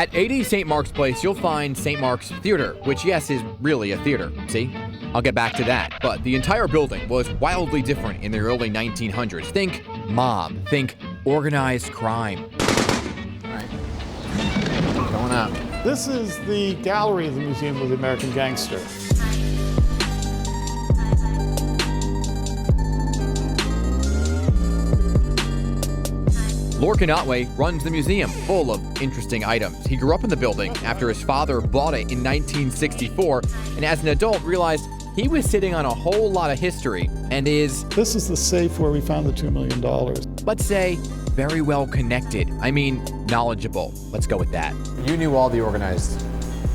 At 80 St. Mark's Place, you'll find St. Mark's Theater, which, yes, is really a theater. See? I'll get back to that. But the entire building was wildly different in the early 1900s. Think mob. Think organized crime. All right. Going up. This is the gallery of the Museum of the American Gangster. Lorcan Otway runs the museum, full of interesting items. He grew up in the building after his father bought it in 1964, and as an adult realized he was sitting on a whole lot of history and is, This is the safe where we found the $2 million. let's say, very well connected. I mean, knowledgeable. Let's go with that. You knew all the organized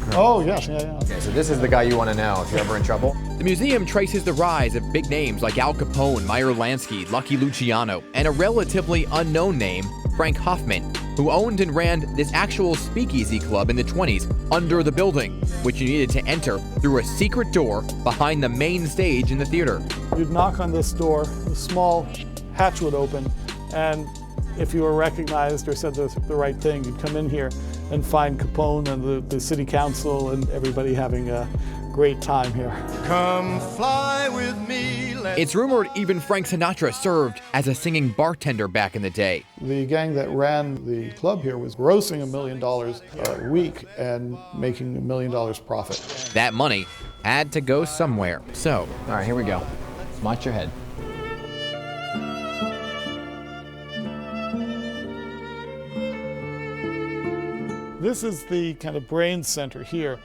criminals. Oh, yes, yeah. Okay, so this is the guy you want to know if you're ever in trouble. The museum traces the rise of big names like Al Capone, Meyer Lansky, Lucky Luciano, and a relatively unknown name, Frank Hoffman, who owned and ran this actual speakeasy club in the 20s under the building, which you needed to enter through a secret door behind the main stage in the theater. You'd knock on this door, a small hatch would open, and if you were recognized or said the right thing, you'd come in here and find Capone and the city council and everybody having a great time here. Come fly with me. It's rumored even Frank Sinatra served as a singing bartender back in the day. The gang that ran the club here was grossing $1 million a week and making $1 million profit. That money had to go somewhere. So, All right, here we go. Watch your head. This is the kind of brain center here.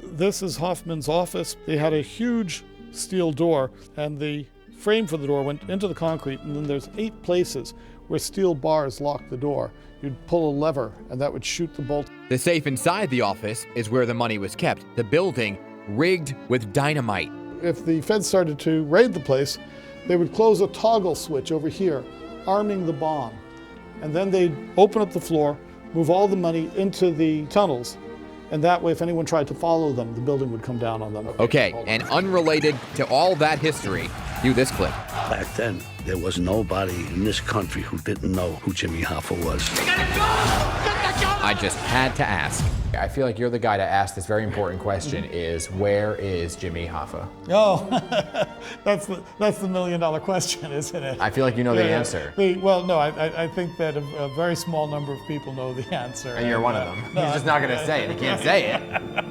This is Hoffman's office. They had a huge steel door, and the frame for the door went into the concrete, and then there's 8 places where steel bars lock the door. You'd pull a lever, and that would shoot the bolt. the safe inside the office is where the money was kept. The building rigged with dynamite. If the feds started to raid the place, they would close a toggle switch over here, arming the bomb. And then they'd open up the floor, move all the money into the tunnels, and that way if anyone tried to follow them, the building would come down on them. Okay, and unrelated to all that history, cue this clip. Back then, there was nobody in this country who didn't know who Jimmy Hoffa was. I just had to ask. I feel like you're the guy to ask this very important question is, where is Jimmy Hoffa? Oh, that's the million-dollar question, isn't it? I feel like you know the answer. Well, no, I think that a very small number of people know the answer. And you're one of them. He's just not going to say it. He can't say it.